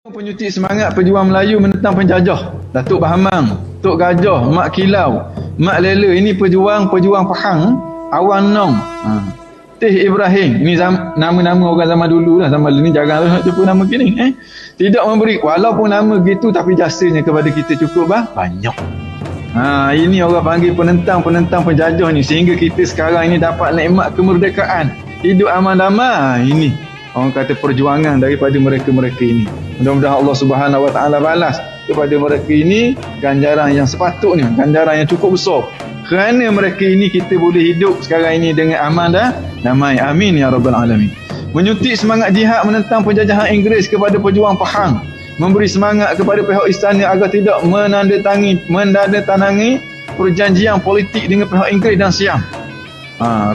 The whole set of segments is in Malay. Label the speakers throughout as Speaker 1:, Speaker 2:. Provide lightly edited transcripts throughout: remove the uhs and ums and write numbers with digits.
Speaker 1: Penyutik semangat pejuang Melayu menentang penjajah. Datuk Bahamang, Tok Gajah, Mak Kilau, Mak Lela, ini pejuang Pahang, Awan Nong, Teh Ibrahim. Ini nama-nama orang zaman dulu lah. Zaman ini jarang nak jumpa nama kini. Tidak memberi, walaupun nama gitu tapi jasanya kepada kita cukup banyak. Ini orang panggil penentang penjajah ni, sehingga kita sekarang ini dapat nikmat kemerdekaan, hidup aman damai. Ini orang kata perjuangan daripada mereka-mereka ini. Mudah-mudahan Allah Subhanahu Wa Taala balas kepada mereka ini ganjaran yang sepatutnya, ganjaran yang cukup besar. Kerana mereka ini kita boleh hidup sekarang ini dengan aman dan damai. Amin ya rabbal alamin. Menyuntik semangat jihad menentang penjajahan Inggeris kepada pejuang Pahang, memberi semangat kepada pihak istana agar tidak menandatangani perjanjian politik dengan pihak Inggeris dan Siam.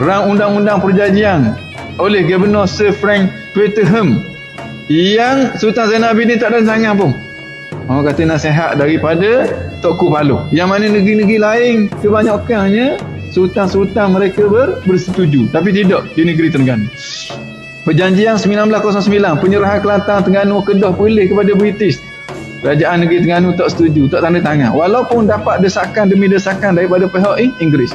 Speaker 1: Rang undang-undang perjanjian oleh Gubernur Sir Frank Twetterham yang Sultan Zainal Abidin tak ada tangan pun. Orang kata nasihat daripada Tokoh Paluh. Yang mana negeri-negeri lain kebanyakannya sultan-sultan mereka bersetuju, tapi tidak di negeri Terengganu. Perjanjian 1909, penyerahan Kelantan, Terengganu, Kedah, Perlis kepada British. Kerajaan negeri Terengganu tak setuju, tak tanda tangan. Walaupun dapat desakan demi desakan daripada pihak Inggeris.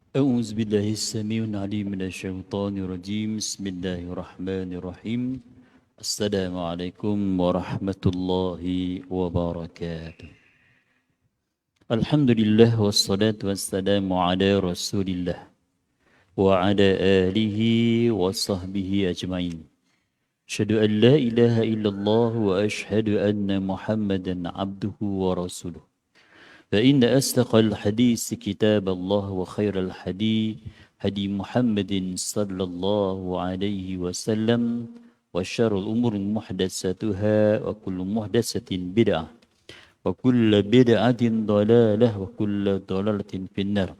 Speaker 2: أعوذ بالله السميع العليم من الشيطان الرجيم بسم الله الرحمن الرحيم السلام عليكم ورحمة الله وبركاته الحمد لله والصلاة والسلام على رسول الله وعلى آله وصحبه أجمعين أشهد أن لا إله إلا الله وأشهد أن محمدا عبده ورسوله فإن أصدق الحديث كتاب الله وخير الحديث هدي محمد صلى الله عليه وسلم وشر الأمور محدثاتها وكل محدثة بدعة وكل بدعة ضلالة وكل ضلالة في النار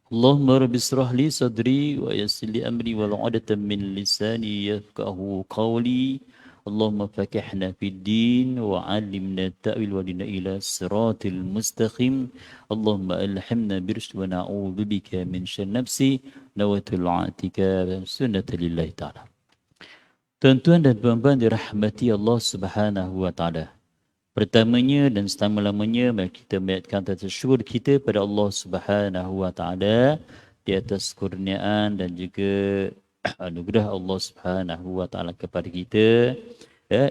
Speaker 2: اللهم رب اشرح لي صدري ويسر لي أمري والعقدة من لساني يفقهوا قولي اللهم فكحنا في الدين وعلمنا التأويل ودنا إلى الصراط المستقيم اللهم ألحمنا برشد ونعوذ بك من شر نفسي نويت العاتك سنة لله تعالى. Tuan-tuan dan puan-puan dirahmati Allah Subhanahu wa taala. Pertamanya dan selama-lamanya mari kita mengaitkan syukur kita pada Allah Subhanahu wa taala di atas kurniaan dan juga anugerah Allah Subhanahu wa taala kepada kita,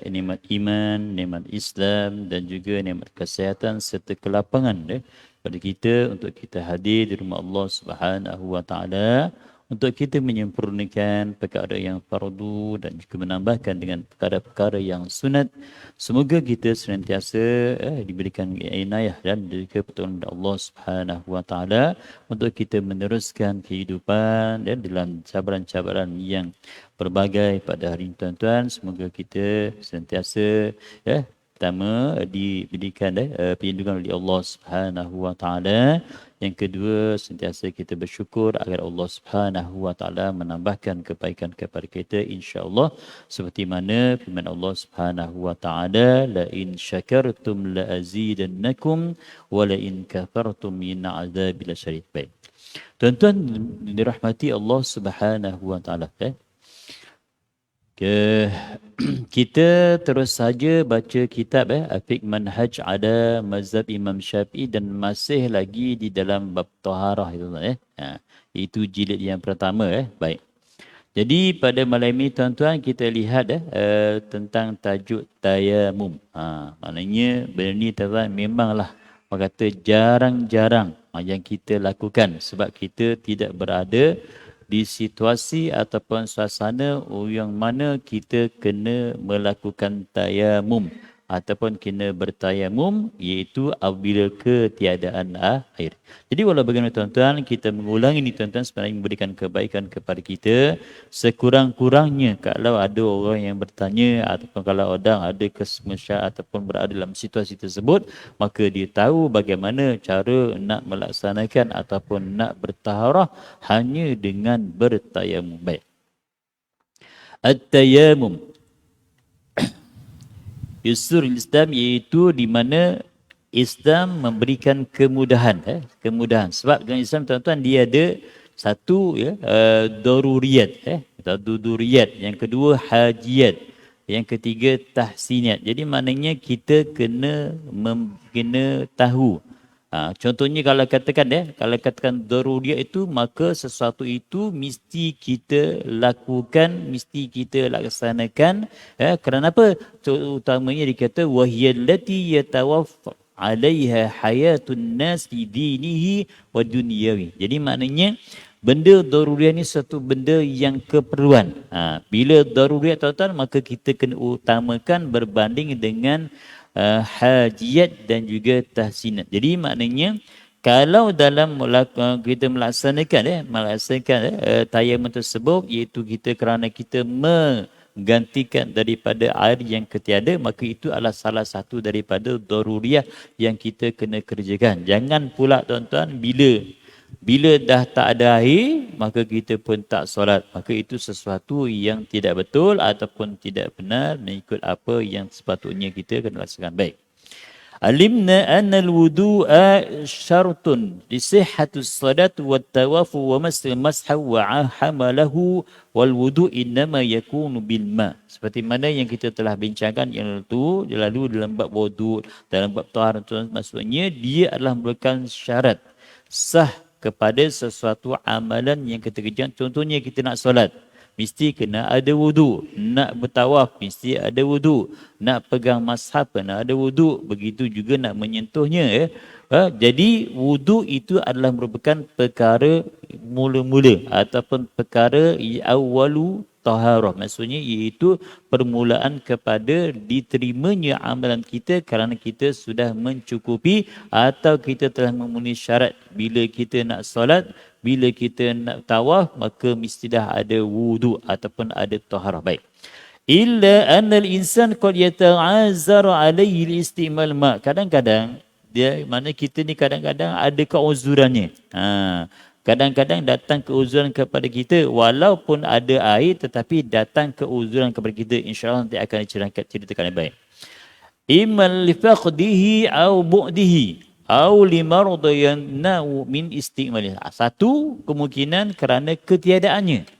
Speaker 2: nikmat iman, nikmat Islam dan juga nikmat kesihatan serta kelapangan kepada kita untuk kita hadir di rumah Allah Subhanahu wa taala untuk kita menyempurnakan perkara yang fardu dan juga menambahkan dengan perkara-perkara yang sunat. Semoga kita senantiasa diberikan inayah dan juga pertolongan dari Allah Subhanahu wa taala untuk kita meneruskan kehidupan dan dalam cabaran-cabaran yang berbagai pada hari ini tuan-tuan. Semoga kita sentiasa pertama diberikan perlindungan oleh Allah Subhanahu wa taala. Yang kedua, sentiasa kita bersyukur agar Allah Subhanahu wa taala menambahkan kebaikan kepada kita insya-Allah, seperti mana firman Allah Subhanahu wa taala, la in syakartum la azidannakum wa la in kafartum min azabil syadid. Baik. Tuan-tuan dirahmati Allah Subhanahu wa taala, kita terus saja baca kitab Fiqh Manhaj ada mazhab Imam Syafi'i dan masih lagi di dalam bab taharah itu itu jilid yang pertama Baik. Jadi pada malam ini tuan-tuan kita lihat tentang tajuk tayamum. Maknanya benda ni tuan-tuan memanglah orang kata jarang-jarang yang kita lakukan sebab kita tidak berada di situasi ataupun suasana yang mana kita kena melakukan tayamum ataupun kena bertayamum, iaitu apabila ketiadaan air. Jadi walau bagaimana tuan-tuan, kita mengulangi ini tuan-tuan sebenarnya memberikan kebaikan kepada kita. Sekurang-kurangnya kalau ada orang yang bertanya ataupun kalau orang ada kesemesya ataupun berada dalam situasi tersebut, maka dia tahu bagaimana cara nak melaksanakan ataupun nak bertaharah hanya dengan bertayamum. Baik. At-tayamum Yusrul Islam, iaitu di mana Islam memberikan kemudahan. Kemudahan. Sebab dalam Islam tuan-tuan dia ada satu daruriyat. Daruriyat. Yang kedua hajiat. Yang ketiga tahsiniyat. Jadi maknanya kita kena tahu. Contohnya kalau katakan daruriyat itu, maka sesuatu itu mesti kita lakukan, mesti kita laksanakan. Kerana apa? Utamanya dikata wahiyallati yatawaffa 'alaiha hayatun nas fi dinihi wa dunyawi. Jadi maknanya benda daruriyat ni satu benda yang keperluan. Bila daruriyat tuan-tuan, maka kita kena utamakan berbanding dengan hajiat dan juga tahsinat. Jadi maknanya kalau dalam kita melaksanakan tayamum tersebut, iaitu kita kerana kita menggantikan daripada air yang ketiada, maka itu adalah salah satu daripada daruriyah yang kita kena kerjakan. Jangan pula tuan-tuan bila dah tak ada air, maka kita pun tak solat. Maka itu sesuatu yang tidak betul ataupun tidak benar mengikut apa yang sepatutnya kita kena laksanakan. Baik. Alimna anna al-wudu'a syartun li sihhatis salat wa tawafu wa masal masha wa hamalahu wal wudu' innama yakunu bil ma. Seperti mana yang kita telah bincangkan yang lalu dalam bab wudu', dalam bab taharah, maksudnya dia adalah merupakan syarat sah kepada sesuatu amalan yang kita kerjakan. Contohnya kita nak solat, mesti kena ada wudu. Nak bertawaf, mesti ada wudu. Nak pegang mashaf, kena ada wudu. Begitu juga nak menyentuhnya. Jadi wudu itu adalah merupakan perkara mula-mula ataupun perkara awalu taharah. Maksudnya iaitu permulaan kepada diterimanya amalan kita kerana kita sudah mencukupi atau kita telah memenuhi syarat. Bila kita nak solat, bila kita nak tawaf, maka mestilah ada wudu ataupun ada taharah. Baik. Illa annal insan qad yata'azzar alaihi al-istimal ma. Kadang-kadang mana kita ni kadang-kadang ada keuzurannya. Kadang-kadang datang keuzuran kepada kita walaupun ada air, tetapi datang keuzuran kepada kita. InsyaAllah nanti akan diceritakan baik. Imma li faqdihi au bu'dihi au li mardayan na'u min istimalih. Satu kemungkinan kerana ketiadaannya.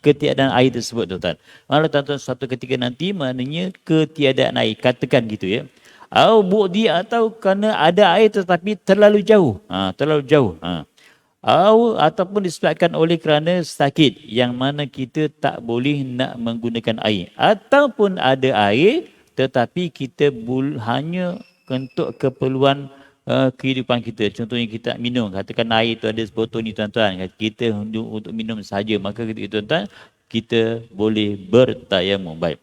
Speaker 2: Ketiadaan air tersebut tuan-tuan. Kalau tuan-tuan suatu ketika nanti maknanya ketiadaan air, katakan gitu ya. Au bu'di, atau kerana ada air tetapi terlalu jauh. Terlalu jauh. Ataupun disebabkan oleh kerana sakit yang mana kita tak boleh nak menggunakan air, ataupun ada air tetapi kita hanya untuk keperluan kehidupan kita. Contohnya kita minum, katakan air tu ada sebotol ni tuan-tuan, kita untuk minum saja, maka ketika itu tuan-tuan kita boleh bertayamum. Baik.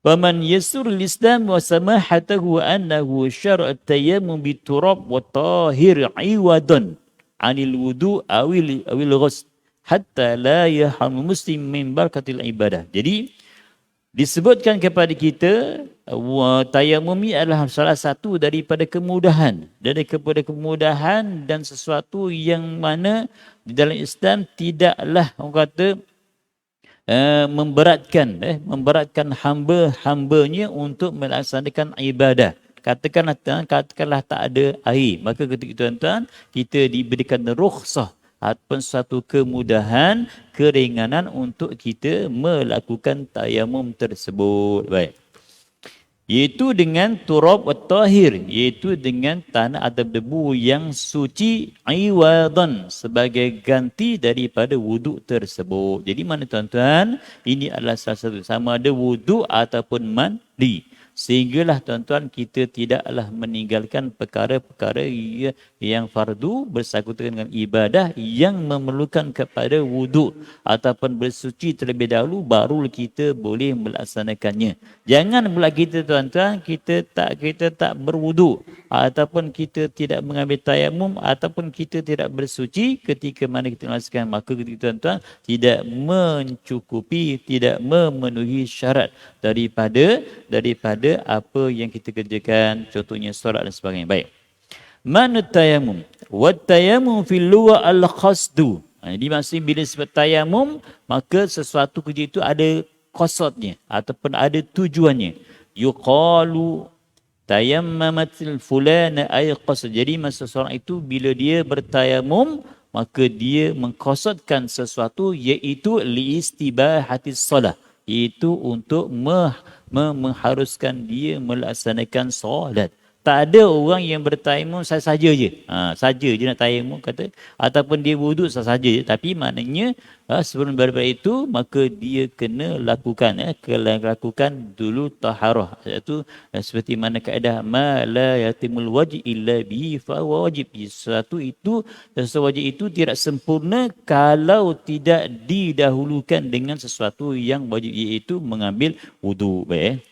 Speaker 2: Faman yasur al-Islam wa samahatahu wa annahu syar'a at-tayammum biturab wa tahir iwadan 'anil wudu' awil ghusl hatta la yahram muslim min barakatil ibadah. Jadi disebutkan kepada kita tayamum ini adalah salah satu daripada kemudahan, dan sesuatu yang mana di dalam Islam tidaklah orang kata memberatkan hamba-hambanya untuk melaksanakan ibadah. Katakanlah tak ada air, maka ketika itu tuan-tuan kita diberikan rukhsah ataupun suatu kemudahan, keringanan untuk kita melakukan tayamum tersebut. Baik. Iaitu dengan turab wa tahir, iaitu dengan tanah atau debu yang suci, iwadan, sebagai ganti daripada wuduk tersebut. Jadi mana tuan-tuan, ini adalah salah satu, sama ada wuduk ataupun mandi. Sehinggalah tuan-tuan kita tidaklah meninggalkan perkara-perkara yang fardu bersangkutan dengan ibadah yang memerlukan kepada wuduk ataupun bersuci terlebih dahulu baru kita boleh melaksanakannya. Jangan pula kita tuan-tuan kita tak berwuduk ataupun kita tidak mengambil tayamum ataupun kita tidak bersuci ketika mana kita melaksanakan, maka ketika tuan-tuan tidak mencukupi, tidak memenuhi syarat daripada apa yang kita kerjakan, contohnya solat dan sebagainya. Baik. Mana tayamum? Wa tayamum fil lugha al-qasdu. Jadi maksudnya bila sebut tayamum, maka sesuatu kerja itu ada qasadnya ataupun ada tujuannya. Yuqalu tayammamatil fulana ay qasd. Jadi masa seorang itu bila dia bertayamum, maka dia mengqasadkan sesuatu, iaitu liistibahatis solah, iaitu untuk mengharuskan dia melaksanakan solat. Tak ada orang yang bertayamum saja je. Saja je nak tayamum kata, ataupun dia wuduk saja je. Tapi maknanya sebelum daripada itu maka dia kena lakukan dulu taharah. Iaitu seperti mana kaedah ma la yatimul wajib illa bihi fa wajib. Sesuatu wajib itu tidak sempurna kalau tidak didahulukan dengan sesuatu yang wajib, iaitu mengambil wuduk. Baik.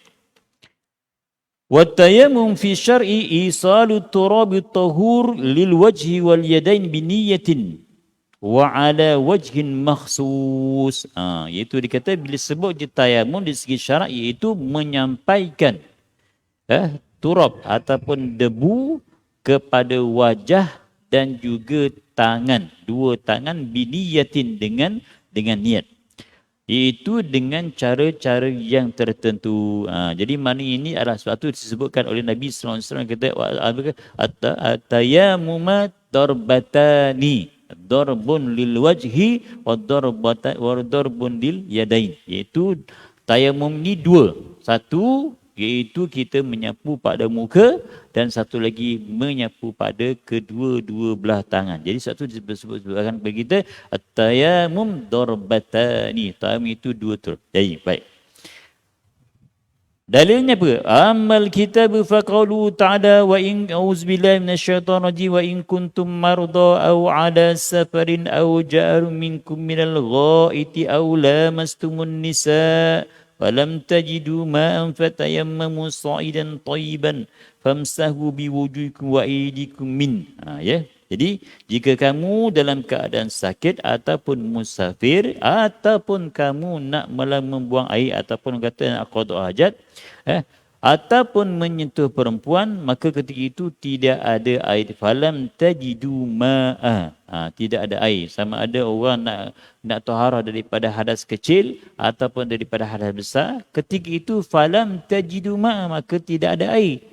Speaker 2: والتيمم في الشرع إيصال التراب الطهور للوجه واليدين بنية وعلى وجه مخصوص. Iaitu dikata bila sebut je tayamum di segi syarak, iaitu menyampaikan turab ataupun debu kepada wajah dan juga tangan, dua tangan, biniyatin dengan niat, iaitu dengan cara-cara yang tertentu. Jadi mana ini adalah sesuatu disebutkan oleh Nabi SAW, kata at-tayammuma darbatani, darbun lil wajhi wa darbun lil yadain. Iaitu tayamum ni dua. Satu iaitu kita menyapu pada muka, dan satu lagi menyapu pada kedua-dua belah tangan. Jadi satu disebutkan bagi kita at-tayammum darbatani. Tayamum itu dua tur. Jadi baik. Dalilnya apa? Amal kitab faqalu ta'ala wa in auzubillahi minasyaitonir rajim wa in kuntum marda aw ala safarin aw ja'arum minkum minal ghaiti aw lamastumun nisa falam tajidu ma'an fatayammamu sa'idan tayyiban famsahu biwujuhikum wa aydikum min. Jadi jika kamu dalam keadaan sakit ataupun musafir ataupun kamu nak membuang air ataupun kata nak qada hajat ataupun menyentuh perempuan, maka ketika itu tidak ada air. Falam tajidu ma'a, tidak ada air. Sama ada orang nak taharah daripada hadas kecil ataupun daripada hadas besar, ketika itu falam tajidu ma'a, maka tidak ada air.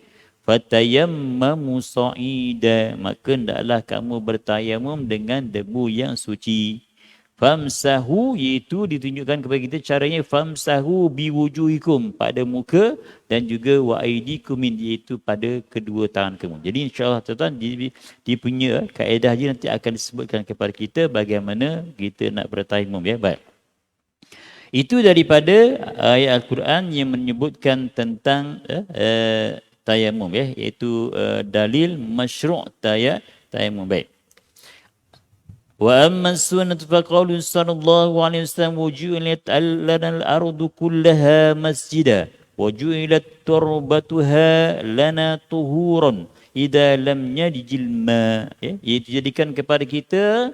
Speaker 2: Fatayammamu sa'ida, maka hendaklah kamu bertayamum dengan debu yang suci. Famsahu, iaitu ditunjukkan kepada kita caranya, famsahu biwujuhikum, pada muka, dan juga wa aidikum, iaitu pada kedua tangan kamu. Jadi insya-Allah tuan-tuan, dia punya kaedah je nanti akan disebutkan kepada kita bagaimana kita nak bertayamum, ya. Baik. Itu daripada ayat Al-Quran yang menyebutkan tentang tayamum, ya, iaitu dalil masyru' tayamum. Baik. Wa amma sunnatu fa qaulu sallallahu alaihi wasallam wujulat lana al-ardu kullaha masjida wa ju'ilat turbatuha lana tuhuran idza lam yajil ma, ya, iaitu jadikan kepada kita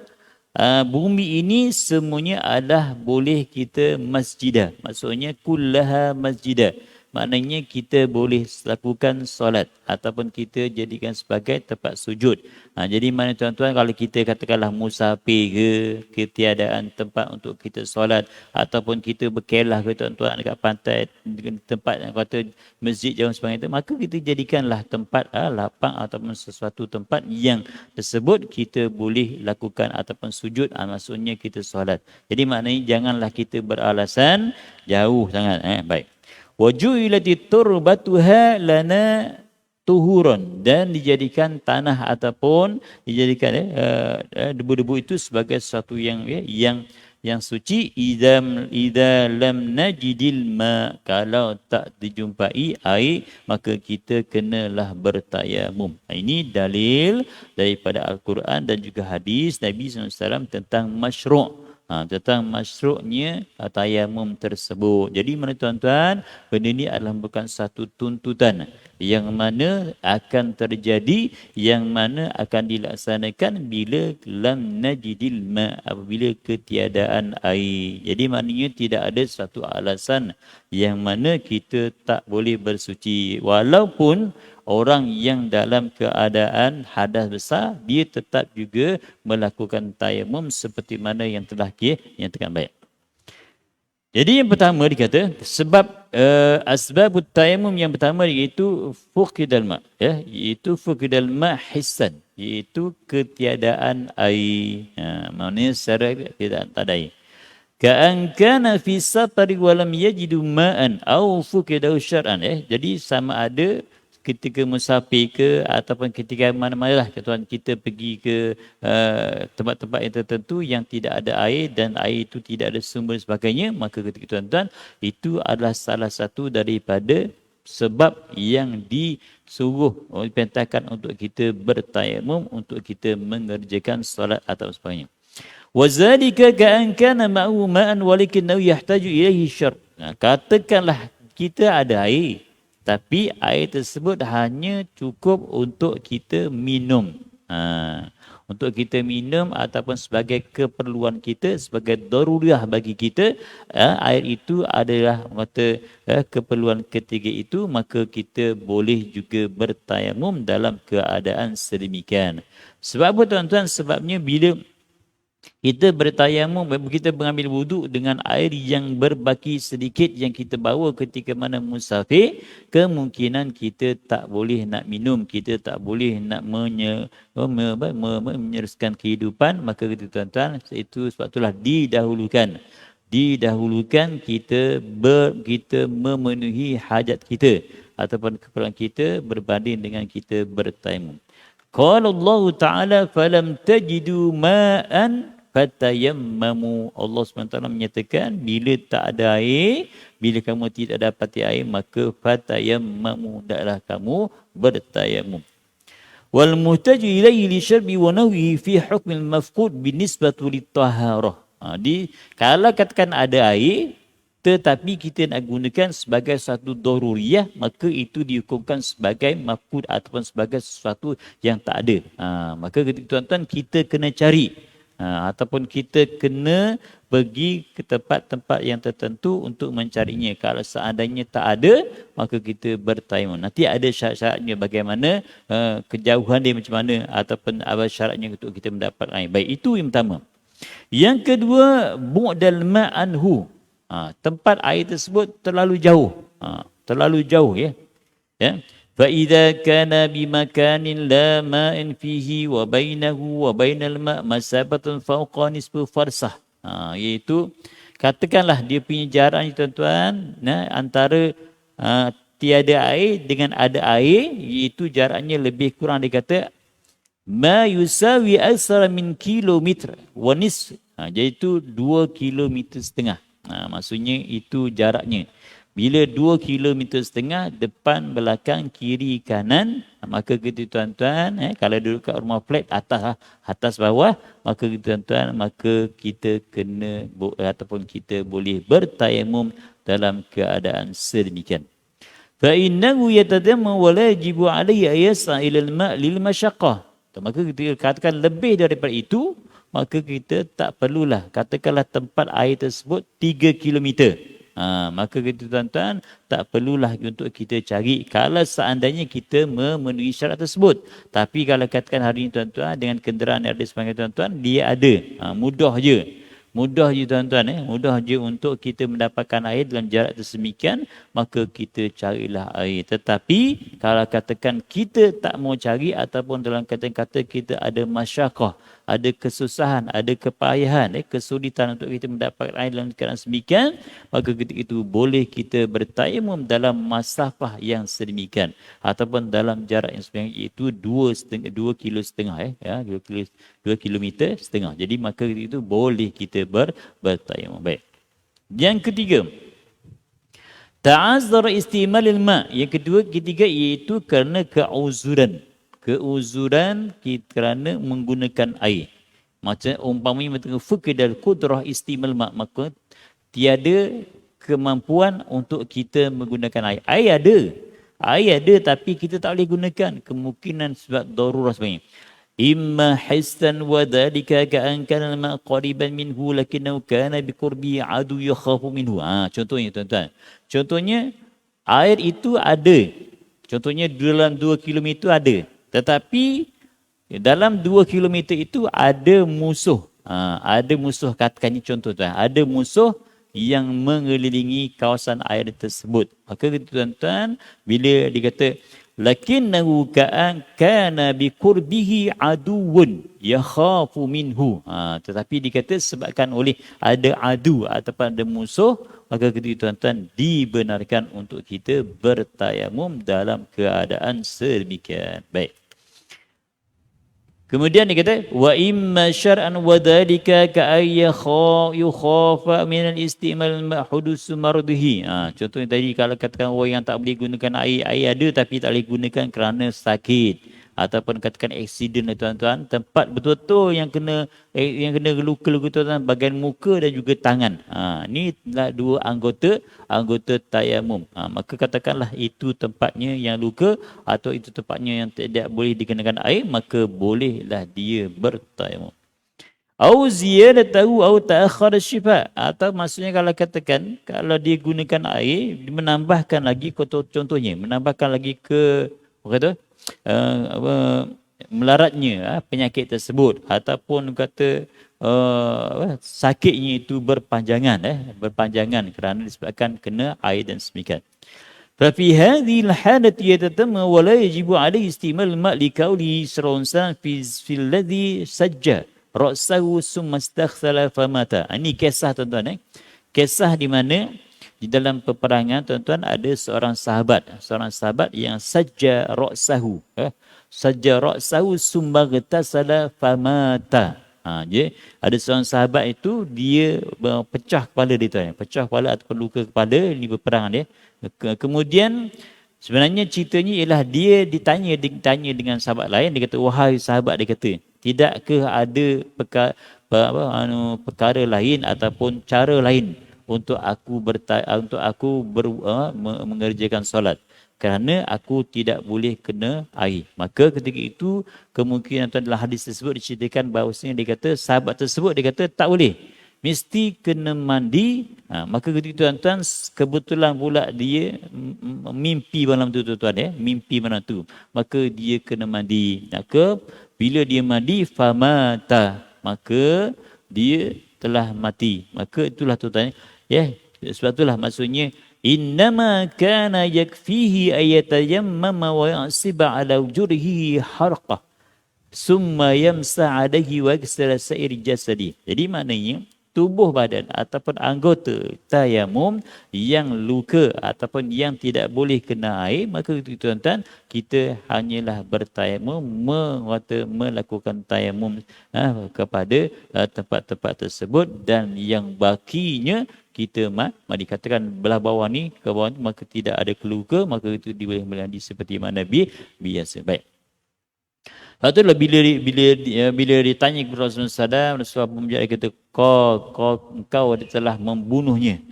Speaker 2: bumi ini semuanya adalah boleh kita masjidah, maksudnya kullaha masjidah, maknanya kita boleh lakukan solat ataupun kita jadikan sebagai tempat sujud. Jadi mana tuan-tuan, kalau kita katakanlah musafir ke, ketiadaan tempat untuk kita solat, ataupun kita berkelah ke tuan-tuan dekat pantai, tempat yang kata masjid jauh sebagainya itu, maka kita jadikanlah tempat lapang ataupun sesuatu tempat yang tersebut kita boleh lakukan ataupun sujud, maksudnya kita solat. Jadi maknanya janganlah kita beralasan jauh sangat. Baik. Wajuilati turbatuha lana tuhuran, dan dijadikan tanah ataupun dijadikan debu-debu itu sebagai sesuatu yang suci. Idza lam najidil ma, kalau tak dijumpai air maka kita kenalah bertayamum. Ini dalil daripada Al-Quran dan juga hadis Nabi SAW tentang masyru'. Tentang masyru'nya tayamum tersebut. Jadi mana tuan-tuan, benda ini adalah bukan satu tuntutan yang mana akan terjadi, yang mana akan dilaksanakan bila lam najidil ma, apabila ketiadaan air. Jadi maknanya tidak ada satu alasan yang mana kita tak boleh bersuci. Walaupun orang yang dalam keadaan hadas besar, dia tetap juga melakukan tayamum seperti mana yang telah nyatakan. Baik. Jadi yang pertama dikata, sebab asbabut tayamum yang pertama iaitu fuqidal ma, ya, iaitu fuqidal ma hissan, iaitu ketiadaan air. Maknanya secara tidak ada air. Ka'an kana fi safari wa lam yajidu ma'an aw fuqidahu syar'an, jadi sama ada ketika musafir ke ataupun ketika mana-mana lah tuan kita pergi ke tempat-tempat yang tertentu yang tidak ada air dan air itu tidak ada sumber sebagainya, maka ketika tuan-tuan itu adalah salah satu daripada sebab yang disuruh diperintahkan untuk kita bertayamum, untuk kita mengerjakan solat atau sebagainya. Wa zalika ka'an kana ma'u ma'an walakinnahu yahtaju ilaihi syar'. Katakanlah kita ada air, tapi air tersebut hanya cukup untuk kita minum. Untuk kita minum ataupun sebagai keperluan kita, sebagai daruriyah bagi kita, air itu adalah keperluan ketiga itu, maka kita boleh juga bertayamum dalam keadaan sedemikian. Sebab apa tuan-tuan? Sebabnya bila kita bertayamum, kita mengambil wuduk dengan air yang berbaki sedikit yang kita bawa ketika mana musafir, kemungkinan kita tak boleh nak minum, kita tak boleh nak meneruskan kehidupan, maka tuan-tuan, itu sebab itulah didahulukan kita memenuhi hajat kita ataupun keperluan kita berbanding dengan kita bertayamum. Qala Allah Ta'ala falam tajidu ma'an fatayammamu. Allah SWT menyatakan bila tak ada air, bila kamu tidak dapati air, maka fatayammamu, hendaklah kamu bertayamum. Wal muhtaju ilaihi li syarbi wa nahwihi fi hukm al mafqud binisbati lit taharah. Kalau katakan ada air tetapi kita nak gunakan sebagai satu daruriyah, maka itu dihukumkan sebagai mafqud ataupun sebagai sesuatu yang tak ada. Maka tuan-tuan, kita kena cari ataupun kita kena pergi ke tempat-tempat yang tertentu untuk mencarinya. Kalau seandainya tak ada, maka kita bertayamum. Nanti ada syarat-syaratnya bagaimana, kejauhan dia macam mana, ataupun apa syaratnya untuk kita mendapat air. Baik, itu yang pertama. Yang kedua, bu'dal ma'anhu. Tempat air tersebut terlalu jauh. Ya. Fa idza kana bi makanin la ma'in fihi wa bainahu wa bainal ma' masabatun fawqa nisfu farsah. Iaitu katakanlah dia punya jarak ni tuan-tuan, antara tiada air dengan ada air, iaitu jaraknya lebih kurang, dia kata ma yusawi asara min kilometer wa nisf, iaitu 2,5 km. Maksudnya itu jaraknya. Bila 2,5 km depan, belakang, kiri, kanan, maka kita tuan-tuan, kalau duduk kat rumah flat atas bawah, maka kita tuan-tuan, maka kita kena ataupun kita boleh bertayamum dalam keadaan sedemikian. Fa innahu yatadammu wa la yajibu alayhi ayasa ila al-ma' lil masyaqqah. Maka kita katakan lebih daripada itu, maka kita tak perlulah, katakanlah tempat air tersebut 3 km. Maka kita tuan-tuan tak perlulah untuk kita cari kalau seandainya kita memenuhi syarat tersebut. Tapi kalau katakan hari ini tuan-tuan dengan kenderaan yang ada sebagai tuan-tuan, dia ada, mudah je tuan-tuan, mudah je untuk kita mendapatkan air dalam jarak tersemikian, maka kita carilah air. Tetapi kalau katakan kita tak mau cari ataupun dalam kata-kata kita ada masyaqqah, ada kesusahan, ada kepayahan, kesulitan untuk kita mendapatkan air dalam keadaan semikian, maka ketika itu boleh kita bertayamum dalam masafah yang sedemikian ataupun dalam jarak yang sedemikian, iaitu 2,5 km, 2,5 km. Jadi maka itu boleh kita bertayamum. Baik. Yang ketiga, ta'azzara istimalil ma'. Yang ketiga iaitu kerana keuzuran kerana menggunakan air. Macam umpamanya faqdal qudrah istimal ma', maka tiada kemampuan untuk kita menggunakan air. Air ada tapi kita tak boleh gunakan, kemungkinan sebab darurah sebagainya. Imma hissan wa dhalika ka'an kana ma qariban minhu lakinnahu kana biqurbi adu yakhafu minhu. Contohnya tuan-tuan. Contohnya air itu ada. Contohnya dalam 2 km ada. Tetapi dalam 2 km itu ada musuh. Ada musuh, katakannya contoh tuan. Ada musuh yang mengelilingi kawasan air tersebut. Maka tuan-tuan, bila dikata lakinnahu ka'an kana biqurbihi aduwun yakhafu minhu. Tetapi dikata sebabkan oleh ada adu ataupun ada musuh, maka ketika tuan-tuan dibenarkan untuk kita bertayamum dalam keadaan sedemikian. Baik. Kemudian dia kata wa imma syar'an wa dhalika ka yukhafa min al-istimal mahudus mardihi. Contohnya tadi kalau katakan orang yang tak boleh gunakan air ada tapi tak boleh gunakan kerana sakit ataupun katakan aksiden tuan-tuan, tempat betul-betul yang kena luka-luka tuan-tuan, bahagian muka dan juga tangan. Ni adalah dua anggota tayamum. Maka katakanlah itu tempatnya yang luka atau itu tempatnya yang tidak boleh dikenakan air, maka bolehlah dia bertayamum. Au ziyadatahu au ta'akhkhar syifa, atau maksudnya kalau katakan kalau dia gunakan air menambahkan lagi, contohnya menambahkan lagi ke melaratnya penyakit tersebut ataupun kata sakitnya itu berpanjangan kerana disebabkan kena air dan semikian. Fafi hadhihi al-halati yatatamma wa la yajibu alayhi istimal ma' li qawli sallallahu fi alladhi sajja ra'sahu summa istaghsala famata. Ini kisah tuan-tuan, kisah di mana di dalam peperangan tuan-tuan ada seorang sahabat yang sajja ra'sahu summa ightasala famata. Ada seorang sahabat itu dia pecah kepala dia, pecah kepala ataupun luka kepala, ini berperang dia. Kemudian sebenarnya ceritanya ialah dia ditanya dengan sahabat lain, dia kata, wahai sahabat, dia kata, tidakkah ada perkara lain ataupun cara lain untuk aku mengerjakan solat kerana aku tidak boleh kena air. Maka ketika itu kemungkinan dalam hadis tersebut diceritakan bahawasanya dia kata sahabat tersebut dia kata tak boleh, mesti kena mandi. Maka ketika tuan-tuan kebetulan pula dia mimpi malam tu tuan-tuan, mimpi malam tu, maka dia kena mandi. Maka bila dia mandi famata, maka dia telah mati. Maka itulah tuan-tuan, sebab itulah maksudnya innama kana yakfihi ayatayammama wa yasiba ala wujurihi harqah summa yamsa alaihi wa yaksara sa'ir jasadi. Jadi maknanya tubuh badan ataupun anggota tayamum yang luka ataupun yang tidak boleh kena air, maka tuan-tuan kita hanyalah bertayamum, melakukan tayamum kepada tempat-tempat tersebut, dan yang bakinya kita mandi. Katakan belah bawah ni ke bawah ni, maka tidak ada keluka, maka itu boleh mandi seperti mana biasa. Baik. Lepas tu lah bila ditanya kepada Rasulullah pun menjawab, kata kau telah membunuhnya.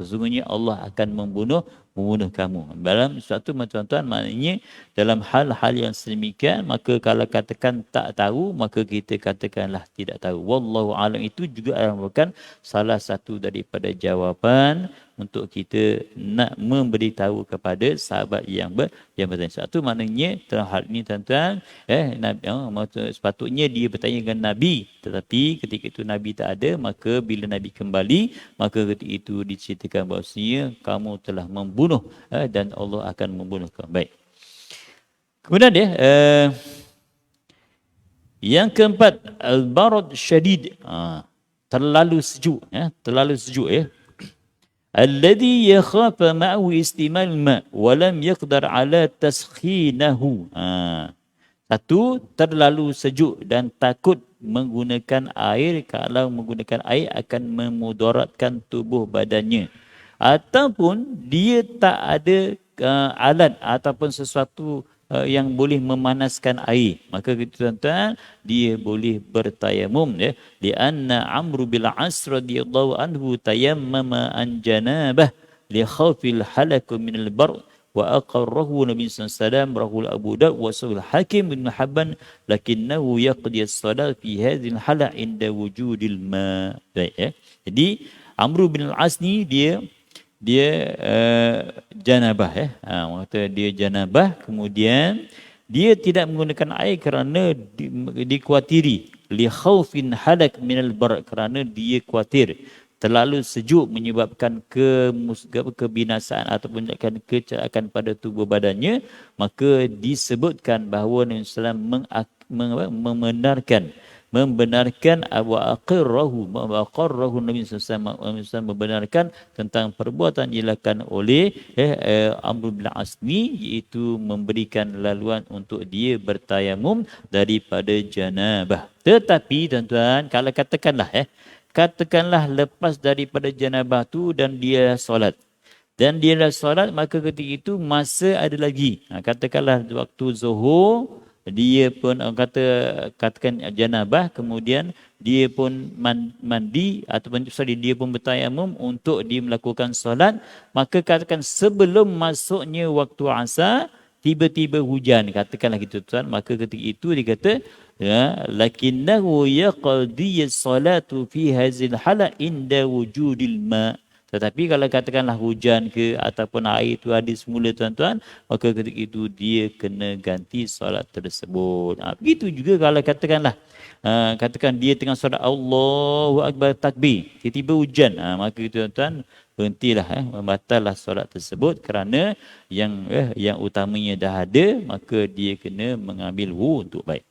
Speaker 2: Sesungguhnya Allah akan membunuh kamu. Dalam suatu tuan-tuan, maknanya dalam hal-hal yang sedemikian, maka kalau katakan tak tahu, maka kita katakanlah tidak tahu. Wallahu a'lam, itu juga merupakan salah satu daripada jawapan untuk kita nak memberitahu kepada sahabat yang bertanya. Satu maknanya dalam hal ini tuan-tuan, sepatutnya dia bertanya dengan Nabi, tetapi ketika itu Nabi tak ada, maka bila Nabi kembali, maka ketika itu diceritakan bahawasanya kamu telah membunuh dan Allah akan membunuh kamu. Baik. Kemudian yang keempat, al-barad syadid, terlalu sejuk alladhi yakhafa ma'ahu istimal ma' wa lam yaqdar ala taskhinahu. Satu, terlalu sejuk dan takut menggunakan air. Kalau menggunakan air akan memudaratkan tubuh badannya, ataupun dia tak ada alat ataupun sesuatu yang boleh memanaskan air, maka tuan-tuan dia boleh bertayamum, ya. Di anna Amr bin As radhiyallahu anhu tayammama an janabah li khawfil halak min al-bar wa aqarrahu Nabi sallallahu alaihi wasallam rahul Abu Daud wa sahih Hakim bin Muhabban lakinnahu yaqdi as-salat fi hadhihi al-hala inda wujudil ma. Jadi Amr bin Al-As ni dia janabah, maksudnya dia janabah, kemudian dia tidak menggunakan air kerana dikuatiri li khaufin halak minal bar, kerana dia kuatir terlalu sejuk menyebabkan kebinasaan ataupun kecelakaan pada tubuh badannya, maka disebutkan bahawa Nabi sallallahu membenarkan aqarrahu Nabi SAW membenarkan tentang perbuatan dilakukan oleh Amr bin As ni, iaitu memberikan laluan untuk dia bertayamum daripada janabah. Tetapi tuan-tuan, kalau katakanlah lepas daripada janabah tu dan dia solat, maka ketika itu masa ada lagi, katakanlah waktu zuhur, dia pun katakan janabah, kemudian dia pun mandi ataupun dia pun bertayamum untuk dia melakukan solat, maka katakan sebelum masuknya waktu asar tiba-tiba hujan, katakanlah gitu tuan, maka ketika itu dia kata lakinnahu yaqdi as-salatu fi hadzal hala inda wujudil ma. Tetapi kalau katakanlah hujan ke ataupun air itu ada semula tuan-tuan, maka ketika itu dia kena ganti solat tersebut. Begitu juga kalau katakan dia tengah solat Allahu Akbar takbir, tiba-tiba hujan, maka tuan-tuan berhentilah, membatallah solat tersebut kerana yang utamanya dah ada, maka dia kena mengambil wudu untuk baik.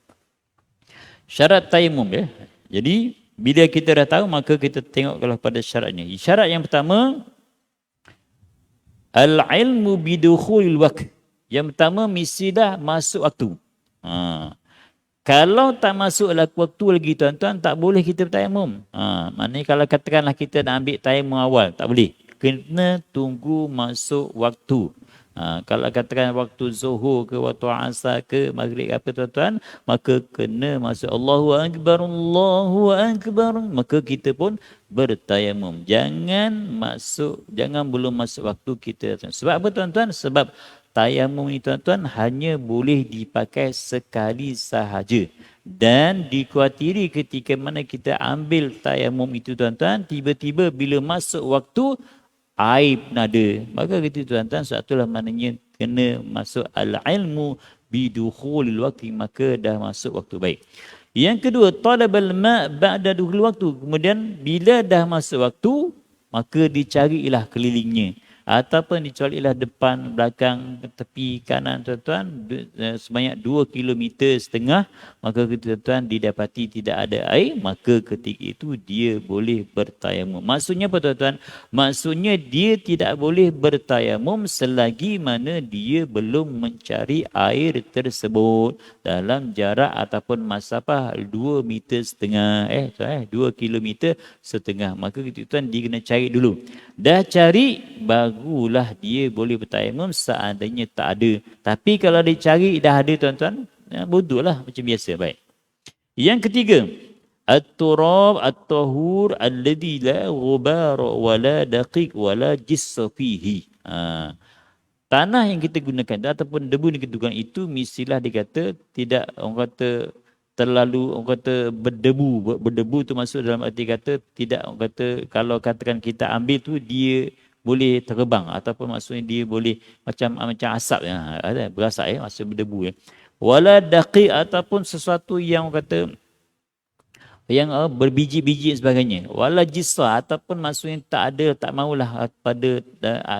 Speaker 2: Syarat tayamum, ya. Jadi bila kita dah tahu, maka kita tengoklah pada syaratnya. Syarat yang pertama, al-ilmu bidukhulil waqt. Yang pertama, mesti dah masuk waktu. Kalau tak masuk waktu lagi tuan-tuan, tak boleh kita bertayamum. Maknanya kalau katakanlah kita nak ambil tayamum awal, tak boleh. Kena tunggu masuk waktu. Kalau katakan waktu zuhur ke waktu asar ke maghrib apa tuan-tuan, maka kena masuk Allahu Akbar, maka kita pun bertayamum. Jangan belum masuk waktu kita. Sebab apa tuan-tuan? Sebab tayamum ni tuan-tuan hanya boleh dipakai sekali sahaja, dan dikuatiri ketika mana kita ambil tayamum itu tuan-tuan, tiba-tiba bila masuk waktu air nada, maka gitu tuan-tuan, sebab maknanya kena masuk al-ilmu bidukhulil waqti, maka dah masuk waktu. Baik. Yang kedua, talabal ma' ba'da dukhul waktu. Kemudian bila dah masuk waktu, maka dicarilah kelilingnya. ataupun dikecualilah depan, belakang, tepi kanan tuan-tuan sebanyak 2,5 km, maka tuan-tuan didapati tidak ada air, maka ketika itu dia boleh bertayamum. Maksudnya apa tuan-tuan? Maksudnya dia tidak boleh bertayamum selagi mana dia belum mencari air tersebut dalam jarak ataupun masafah 2,5 meter, 2,5 km. Maka tuan dia kena cari dulu. Dah cari, barulah dia boleh bertayamum seandainya tak ada. Tapi kalau dia cari dah ada tuan-tuan, bodohlah macam biasa. Baik. Yang ketiga, at-turab at-tahur alladhi la ghubar wa la daqiq wa la jissa fihi. Tanah yang kita gunakan ataupun debu yang kita gunakan itu mestilah dikata tidak, orang kata terlalu, orang kata berdebu tu masuk dalam arti kata tidak, orang kata kalau katakan kita ambil tu dia boleh terbang ataupun maksudnya dia boleh macam asap berasap maksud berdebu wala daqiq ataupun sesuatu yang orang kata yang berbiji-biji dan sebagainya. Wala jisra ataupun maksudnya tak maulah pada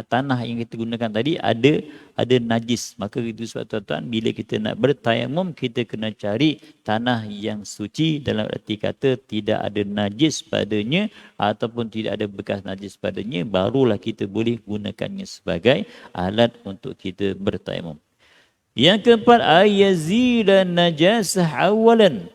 Speaker 2: tanah yang kita gunakan tadi ada najis. Maka itu sebab tuan-tuan, bila kita nak bertayamum, kita kena cari tanah yang suci dalam arti kata tidak ada najis padanya ataupun tidak ada bekas najis padanya, barulah kita boleh gunakannya sebagai alat untuk kita bertayamum. Yang keempat, ayazila najasah awalan.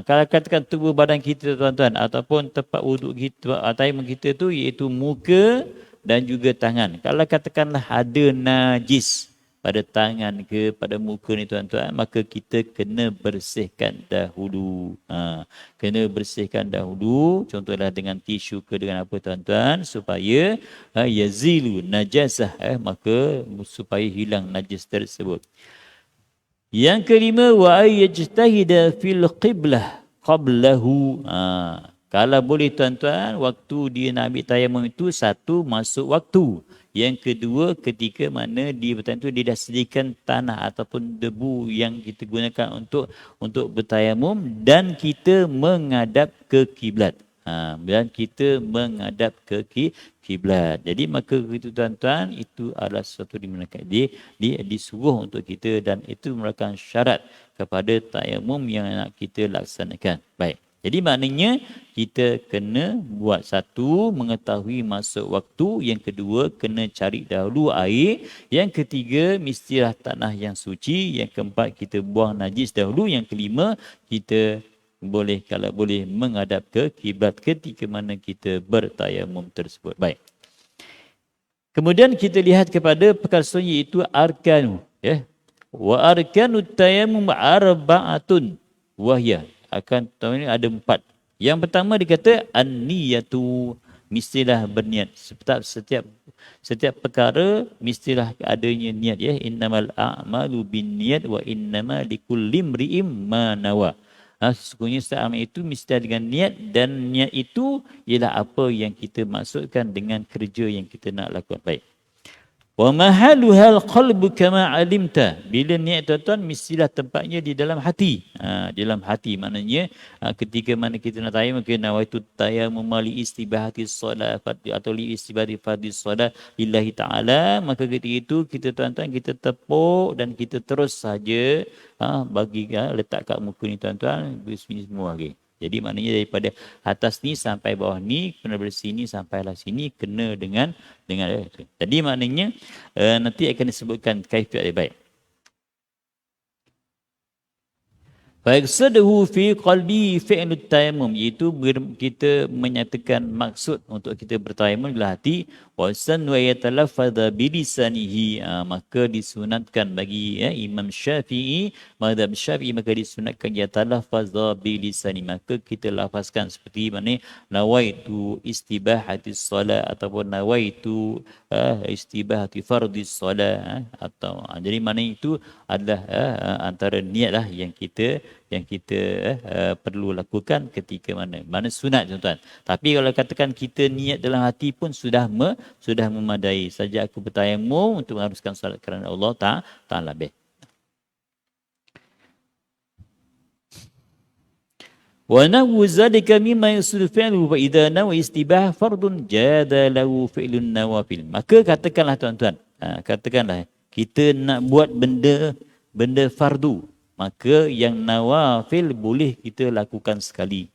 Speaker 2: Kalau katakan tubuh badan kita tuan-tuan ataupun tempat wuduk kita, tayamum kita tu iaitu muka dan juga tangan. Kalau katakanlah ada najis pada tangan ke pada muka ni tuan-tuan, maka kita kena bersihkan dahulu. Kena bersihkan dahulu, contohlah dengan tisu ke dengan apa tuan-tuan, supaya yazilu najasah, maka supaya hilang najis tersebut. Yang kelima, wa yajtahida fil qiblah qablahu. Kalau boleh tuan-tuan, waktu dia nak ambil tayamum itu, satu, masuk waktu. Yang kedua, ketika mana dia bertayamum, dia dah sediakan tanah ataupun debu yang kita gunakan untuk bertayamum, dan kita menghadap ke kiblat. Dan kita menghadap ke kiblat. Jadi maka itu tuan-tuan, itu adalah sesuatu dia disuruh untuk kita, dan itu merupakan syarat kepada tayamum yang nak kita laksanakan. Baik. Jadi maknanya kita kena buat, satu, mengetahui masuk waktu, yang kedua kena cari dahulu air, yang ketiga mestilah tanah yang suci, yang keempat kita buang najis dahulu, yang kelima kita boleh, kalau boleh, menghadap ke kiblat ketika mana kita bertayamum tersebut. Baik. Kemudian kita lihat kepada perkara selanjutnya, iaitu arkanu. Wa arkanu tayammum arba'atun wahya. Akan tahu ini ada 4. Yang pertama dikata an-niyatu, mestilah berniat. Setiap perkara mestilah adanya niat. Innamal a'malu binniyat wa innama likulli imri'in ma nawa. Sesungguhnya setiap amal itu mesti dengan niat, dan niat itu ialah apa yang kita maksudkan dengan kerja yang kita nak lakukan. Baik. Wa mahaluhal qalbu kama alimta. Bila niat tuan-tuan, mestilah tempatnya di dalam hati. Di dalam hati maknanya ketika mana kita nak tayamum, kena nawaitu tayammum li istibahati solat atau li istibahati fardhi solat lillahi ta'ala, maka ketika itu kita tuan-tuan, kita tepuk dan kita terus saja bagi letak kat muka ni tuan-tuan, bismillah lagi. Jadi maknanya daripada atas ni sampai bawah ni, kena dari sini sampailah sini, kena dengan itu. Jadi maknanya nanti akan disebutkan kaifiat yang baik. Faqsaduhu fi qalbi fi'lut tayammum, iaitu kita menyatakan maksud untuk kita bertayamum dalam hati. Wa sanwa yatalaffadha bi lisanihi, maka disunatkan bagi Imam Syafi'i, mazhab Syafi'i, maka disunatkan yatalaffadha bi lisani, maka kita lafazkan seperti mana nawaitu istibahati solat ataupun nawaitu istibahati fardhi solat, atau jadi mana itu adalah antara niatlah yang kita perlu lakukan ketika mana sunat tuan-tuan. Tapi kalau katakan kita niat dalam hati pun sudah memadai. Saja aku bertayamum untuk mengharuskan solat kerana Allah Ta'ala. Wa nawu zalika mimma yusul fi'lu wa idza nawa istibah fardun jada lahu fi'lun nawafil. Maka katakanlah tuan-tuan, katakanlah kita nak buat benda fardu, maka yang nawafil boleh kita lakukan sekali.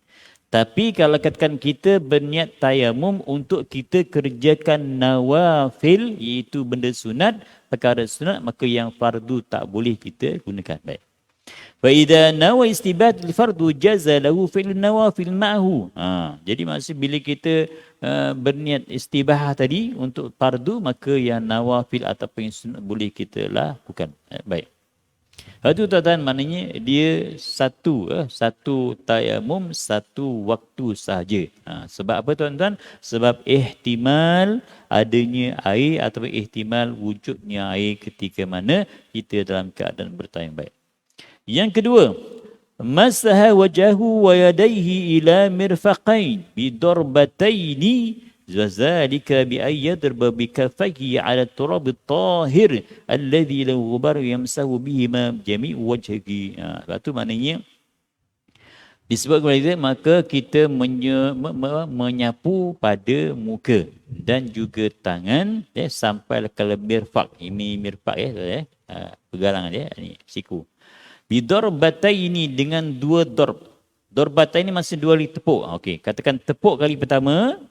Speaker 2: Tapi kalau katakan kita berniat tayamum untuk kita kerjakan nawafil, iaitu benda sunat, perkara sunat, maka yang fardu tak boleh kita gunakan. Baik. فَإِذَا نَوَى إِسْتِبَاتِ الْفَرْضُ جَازَ لَهُ فِعْلُ النَّوَافِلِ مَعَهُ. Jadi maksud bila kita berniat istibahah tadi untuk fardu, maka yang nawafil ataupun yang sunat boleh kita lakukan. Baik. Itu tuan-tuan, maknanya dia satu tayamum, satu waktu sahaja. Sebab apa tuan-tuan? Sebab ihtimal adanya air ataupun ihtimal wujudnya air ketika mana kita dalam keadaan bertayamum. Baik. Yang kedua, masaha wajahu wa yadayhi ila mirfaqain bi darbataini zalika bi ayyadrba bi kaffayhi ala turab at-tahir alladhi lahu ghubar yamsahu bihi ma jami'u wajhihi. Itu maknanya disebut kepada kita, maka kita menyapu pada muka dan juga tangan sampai ke mirfaq. Ini mirfaq pegangan dia ni siku. Bidorbatai ini dengan dua dorb. Dorbatai ini masih dua kali tepuk. Okey, katakan tepuk kali pertama.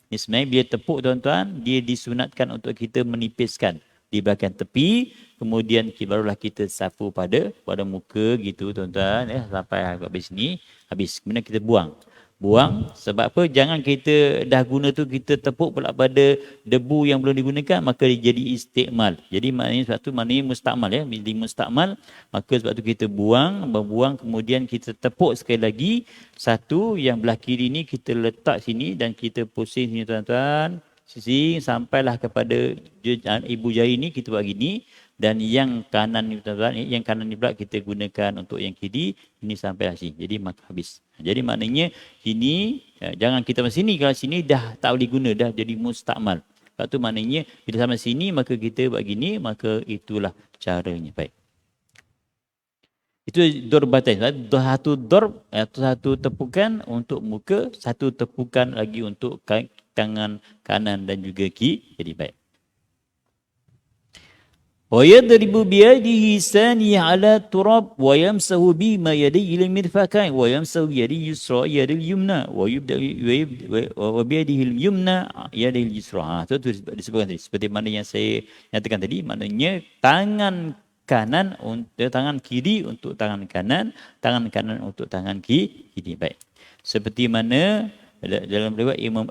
Speaker 2: Ni sebenarnya bila tepuk tuan-tuan, dia disunatkan untuk kita menipiskan di belakang tepi. Kemudian barulah kita sapu pada muka gitu tuan-tuan. Sampai habis ni. Habis. Kemudian kita buang. Sebab apa? Jangan kita dah guna tu kita tepuk pula pada debu yang belum digunakan, maka dia jadi istikmal. Jadi maknanya sebab tu maknanya mustakmal Bila mustakmal, maka sebab tu kita buang, kemudian kita tepuk sekali lagi. Satu yang belah kiri ni kita letak sini dan kita pusing sini tuan-tuan. Sisi sampailah kepada ibu jari ni kita buat gini. Dan yang kanan ni tuan-tuan, yang kanan ni pula kita gunakan untuk yang kiri, ini sampai sini. Jadi maka habis. Jadi maknanya ini jangan kita sampai sini, kalau sini dah tak boleh guna, dah jadi mustakmal. Sebab tu maknanya bila sampai sini maka kita buat gini, maka itulah caranya. Baik. Itu dorbatan. Satu tepukan untuk muka, satu tepukan lagi untuk tangan kanan dan juga kiri. Jadi baik. وَيَضْرِبُ بِيَدِهِ ثَانِيَ عَلَى التُّرَابِ وَيَمْسَحُ بِهِمَا يَدَيْهِ إِلَى الْمِرْفَقَيْنِ وَيَمْسَحُ بِيَدِهِ الْيُسْرَى يَدَ الْيُمْنَى وَبِيَدِهِ الْيُمْنَى يَدَ الْيُسْرَى. Itu disebutkan tadi. Seperti mana yang saya nyatakan tadi, maknanya tangan kanan untuk tangan kiri untuk tangan kanan untuk tangan kiri. Baik. Seperti mana dalam riwayat Imam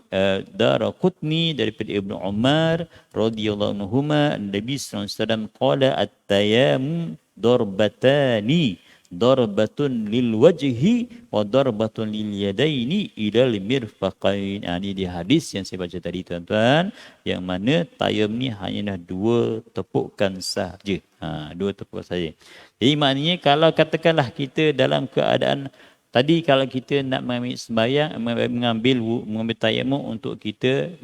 Speaker 2: Daraqutni daripada Ibnu Umar radhiyallahu anhuma, Nabi sallallahu alaihi wasallam qala at-tayammum darbatani, darbatun lil wajhi wa darbatun lil yadaini ila al mirfaqain. Ini di hadis yang saya baca tadi tuan-tuan, yang mana tayamum ni hanyalah dua tepukan sahaja. Dua tepukan sahaja. Jadi maknanya kalau katakanlah kita dalam keadaan tadi, kalau kita nak mengambil sembahyang, mengambil tayamum untuk kita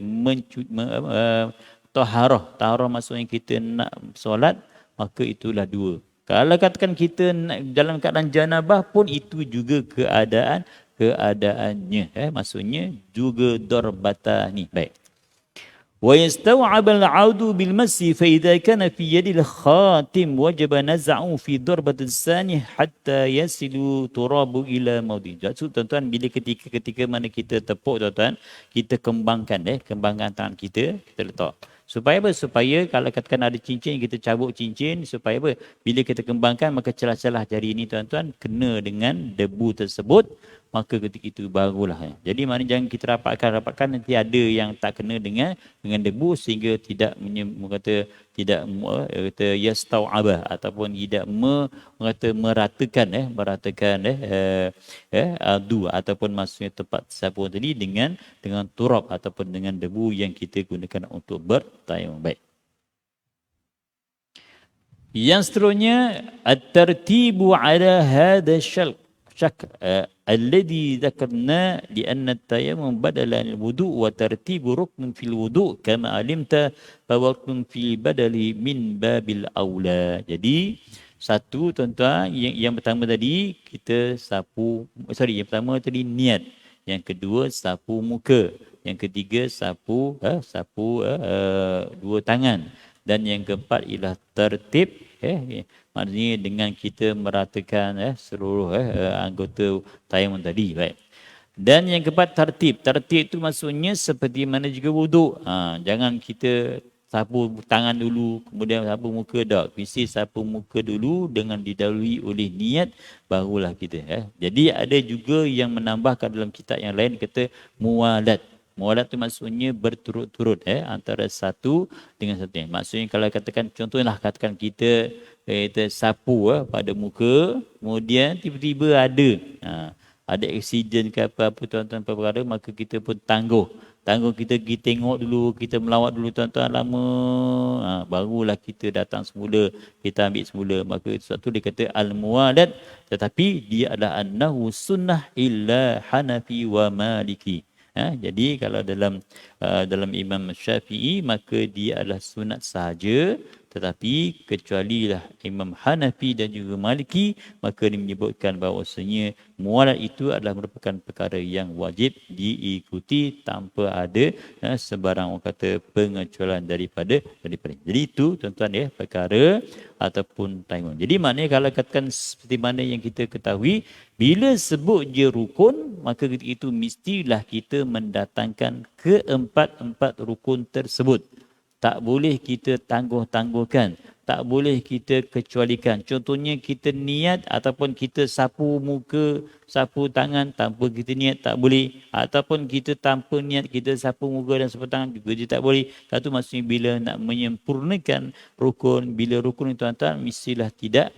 Speaker 2: taharah maksudnya kita nak solat, maka itulah dua. Kalau katakan kita dalam keadaan janabah pun itu juga keadaannya. Maksudnya juga darbatani. Baik. ويستوعب العود بالمس فإذا كان في يد الخاتم وجب نزعه في ضربة الثانية حتى يصل تراب إلى موضعه. Tuan-tuan, bila ketika mana kita tepuk tuan-tuan, kita kembangkan tangan kita letak. Supaya apa? Supaya kalau katakan ada cincin, kita cabut cincin. Supaya apa? Bila kita kembangkan, maka celah-celah jari ini tuan-tuan kena dengan debu tersebut, maka ketika itu barulah. Jadi mana jangan kita rapatkan nanti ada yang tak kena dengan debu sehingga tidak yastau'abah ataupun tidak meratakan adu ataupun maksudnya tempat sapu tadi dengan turab ataupun dengan debu yang kita gunakan untuk bertayamum. Baik. Yang seterusnya at-tartibu ala hadha syalq الذي ذكرنا لأن التيمم بدل الوضوء وترتيب ركن في الوضوء كما علمت فوقت في بدل من باب الأولى. Jadi Satu tuan-tuan, yang pertama tadi kita sapu, yang pertama tadi niat. Yang kedua sapu muka. Yang ketiga sapu dua tangan. Dan yang keempat ialah tertib, maknanya dengan kita meratakan seluruh anggota tayamum tadi. Baik. Dan yang keempat tertib. Tertib itu maksudnya seperti mana juga wuduk. Jangan kita sapu tangan dulu, kemudian sapu muka dah. Mesti sapu muka dulu dengan didahului oleh niat, barulah kita. Jadi ada juga yang menambahkan dalam kitab yang lain kata muwalat. Muwalat tu maksudnya berturut-turut antara satu dengan satu. Maksudnya kalau katakan contohlah katakan kita sapu pada muka, kemudian tiba-tiba ada aksiden ke apa-apa tuan-tuan perkara, maka kita pun tangguh kita pergi tengok dulu, kita melawat dulu tuan-tuan lama, barulah kita datang semula, kita ambil semula. Maka satu dia kata al-muwalat, tetapi dia adalah annahu sunnah illa Hanafi wa Maliki. Jadi kalau dalam Imam Syafi'i maka dia adalah sunat sahaja, tetapi kecualilah Imam Hanafi dan juga Maliki, maka dia menyebutkan bahawasanya muwalat itu adalah merupakan perkara yang wajib diikuti tanpa ada sebarang orang kata pengecualian daripada. Jadi itu tuan-tuan perkara ataupun tayamum. Jadi maknanya kalau katakan seperti mana yang kita ketahui, bila sebut je rukun, maka ketika itu mestilah kita mendatangkan keempat-empat rukun tersebut. Tak boleh kita tangguh-tangguhkan. Tak boleh kita kecualikan. Contohnya kita niat ataupun kita sapu muka, sapu tangan tanpa kita niat, tak boleh. Ataupun kita tanpa niat kita sapu muka dan sapu tangan juga dia tak boleh. Itu maksudnya bila nak menyempurnakan rukun, bila rukun itu tuan-tuan mestilah tidak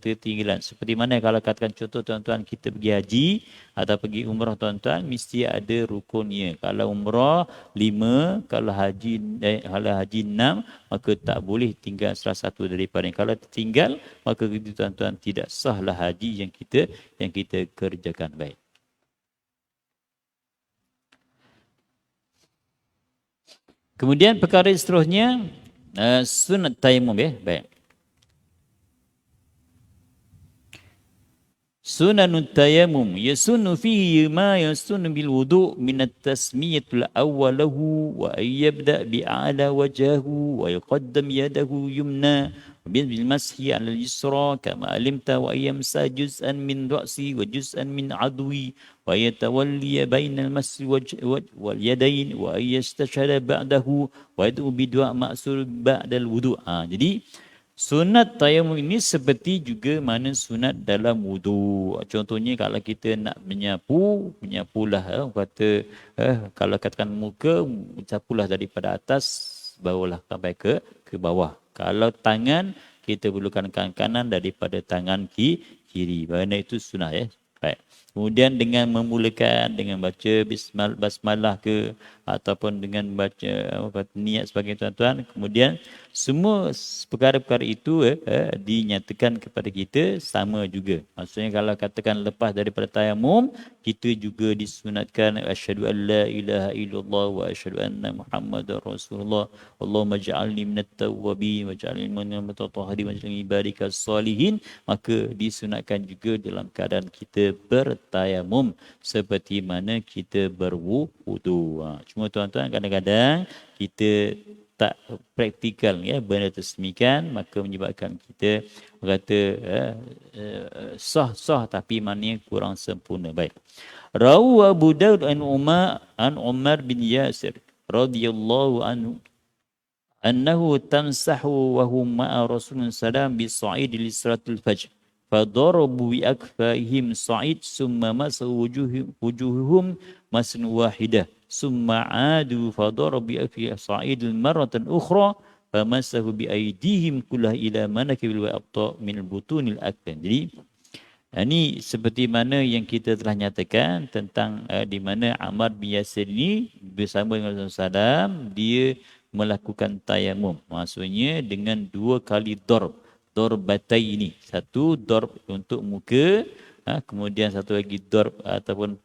Speaker 2: tertinggalan. Seperti mana kalau katakan contoh tuan-tuan kita pergi haji atau pergi umrah tuan-tuan, mesti ada rukunnya. Kalau umrah 5, kalau haji 6, maka tak boleh tinggal salah satu daripada. Kalau tertinggal, maka itu tuan-tuan tidak sahlah haji yang kita kerjakan. Baik. Kemudian perkara seterusnya sunat tayamum. Baik. Sunanut tayamum yasunnu fihi ma yasunnu bil wudu' min at-tasmiyatul awwalahu wa yabda bi a'la wajhahu wa yuqaddam yadahu yumna bil mashi 'ala al-yusra kama alimta wa yamsa juz'an min ra'si wa juz'an min 'adwi wa yatawalli baina al-mashi wal yadayn wa yastashhada ba'dahu wa yad'u bi du'a ma'sul ba'da al-wudu'. Jadi sunat tayamum ini seperti juga mana sunat dalam wudu. Contohnya kalau kita nak menyapulah kata kalau katakan muka, sapulah daripada atas barulah sampai ke bawah. Kalau tangan, kita perlukan kanan daripada tangan kiri. Kerana itu sunat. Baik. Kemudian dengan memulakan dengan baca basmalah ke ataupun dengan baca niat sebagai tuan-tuan, kemudian semua perkara-perkara itu dinyatakan kepada kita sama juga. Maksudnya kalau katakan lepas daripada tayamum, kita juga disunatkan asyhadu an la ilaha illallah wa asyhadu anna muhammadar rasulullah. Allahumma ja'alni minat tawwabin waj'alni minal mutatahhirin waj'alni ibadikas salihin. Maka disunatkan juga dalam keadaan kita bertayamum seperti mana kita berwudu. Cuma tuan-tuan kadang-kadang kita tak praktikal benda tersemikian, maka menyebabkan kita berkata sah tapi maknanya kurang sempurna. Baik. Rawu Abu Daud an Umar bin Yasir radhiyallahu anhu annahu tamsahu wa hum ma'a Rasulullah sallallahu alaihi wasallam bi li salatil fajr fadarabu bi akfahim sa'id summa masahu wujuhum masn wahidah summa adu fadarabu bi sa'idil marratan ukhra famasahu bi aydihim kullah ila manakibil wa abta min butunil akban. Jadi ini seperti mana yang kita telah nyatakan tentang di mana Ammar bin Yasir ini bersama dengan Rasulullah SAW dia melakukan tayamum. Maksudnya dengan 2 kali dorbatai ini. 1 dorb untuk muka, kemudian satu lagi darb ataupun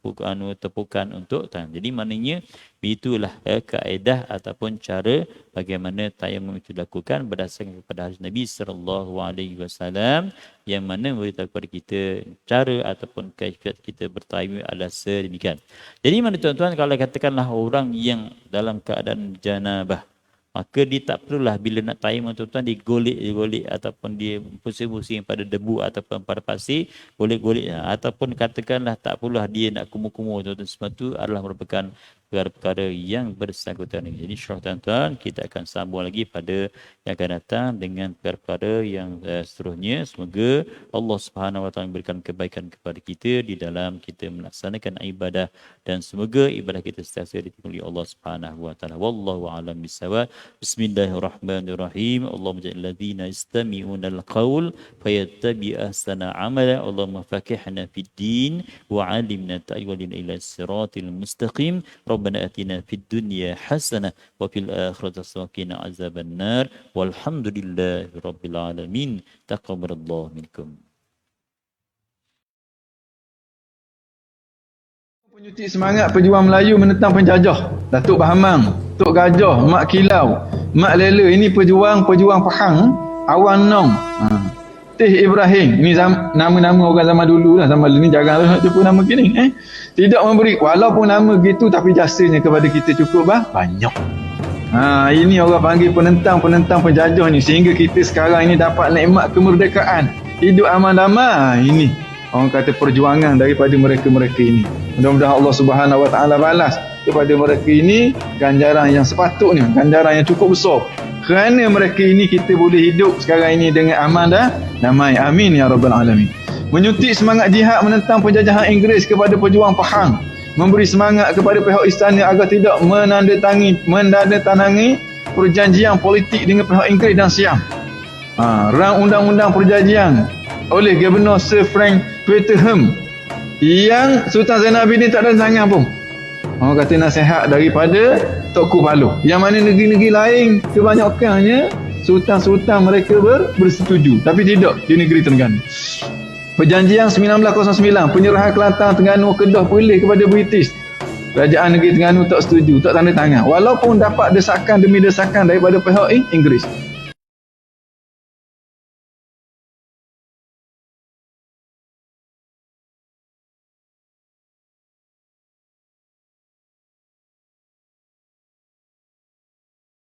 Speaker 2: tepukan untuk tangan. Jadi maknanya itulah kaedah ataupun cara bagaimana tayamum itu dilakukan berdasarkan kepada hadis Nabi sallallahu alaihi wasallam yang mana memberitahu kepada kita cara ataupun kaifiat kita bertayamum adalah sedemikian. Jadi mana tuan-tuan, kalau katakanlah orang yang dalam keadaan janabah, maka dia tak perlulah bila nak tayamum tuan-tuan digolek ataupun dia pusing-pusing pada debu ataupun pada pasir, golek-golek ataupun katakanlah tak perlulah dia nak kumur-kumur tuan-tuan, semua itu adalah merupakan perkara-perkara yang bersangkutan. Jadi insya-Allah tuan-tuan, kita akan sambung lagi pada yang akan datang dengan perkara yang seterusnya. Semoga Allah Subhanahu Wa Taala memberikan kebaikan kepada kita di dalam kita melaksanakan ibadah, dan semoga ibadah kita sentiasa diterima oleh Allah Subhanahu Wa Taala. Wallahu a'lam bissawab. Bismillahirrahmanirrahim. Allahumma ja'al ladzina yastami'una al-qaul fayattabi'u ahsana 'amala. Allahumma faqihna fid din wa 'allimna ta'wilina ila siratil mustaqim. ربنا آتنا في الدنيا حسنة وفي الآخرة وقنا عذاب النار والحمد لله رب العالمين تقبل الله منكم.
Speaker 1: Penyutik semangat pejuang Melayu menentang penjajah. Datuk Bahamang, Tok Gajah, Mak Kilau, Mak Lela, ini pejuang Pahang, Awan Nong. Teh Ibrahim, ini nama-nama orang zaman dulu lah, zaman dulu ni jarang nak jumpa nama gini. Tidak memberi, walaupun nama gitu tapi jasanya kepada kita cukup banyak. Ini orang panggil penentang penjajah ni, sehingga kita sekarang ini dapat nikmat kemerdekaan, hidup aman damai. Ini orang kata perjuangan daripada mereka-mereka ini. Mudah-mudahan Allah Subhanahu Wa Taala balas kepada mereka ini ganjaran yang sepatutnya, ganjaran yang cukup besar. Kerana mereka ini kita boleh hidup sekarang ini dengan aman dan damai. Amin ya rabbal alamin. Menyuntik semangat jihad menentang penjajahan Inggeris kepada pejuang Pahang, memberi semangat kepada pihak istana agar tidak menandatangani perjanjian politik dengan pihak Inggeris dan Siam. Rang undang-undang perjanjian oleh Gubernur Sir Frank Peterham yang Sultan Zainal Abidin tak ada tangan pun. Orang kata nasihat daripada Tok Paloh, yang mana negeri-negeri lain kebanyakannya sultan-sultan mereka bersetuju, tapi tidak di negeri Terengganu. Perjanjian 1909, penyerahan Kelantan, Terengganu, Kedah, Perlis kepada British. Kerajaan negeri Terengganu tak setuju, tak tanda tangan, walaupun dapat desakan demi desakan daripada pihak Inggeris.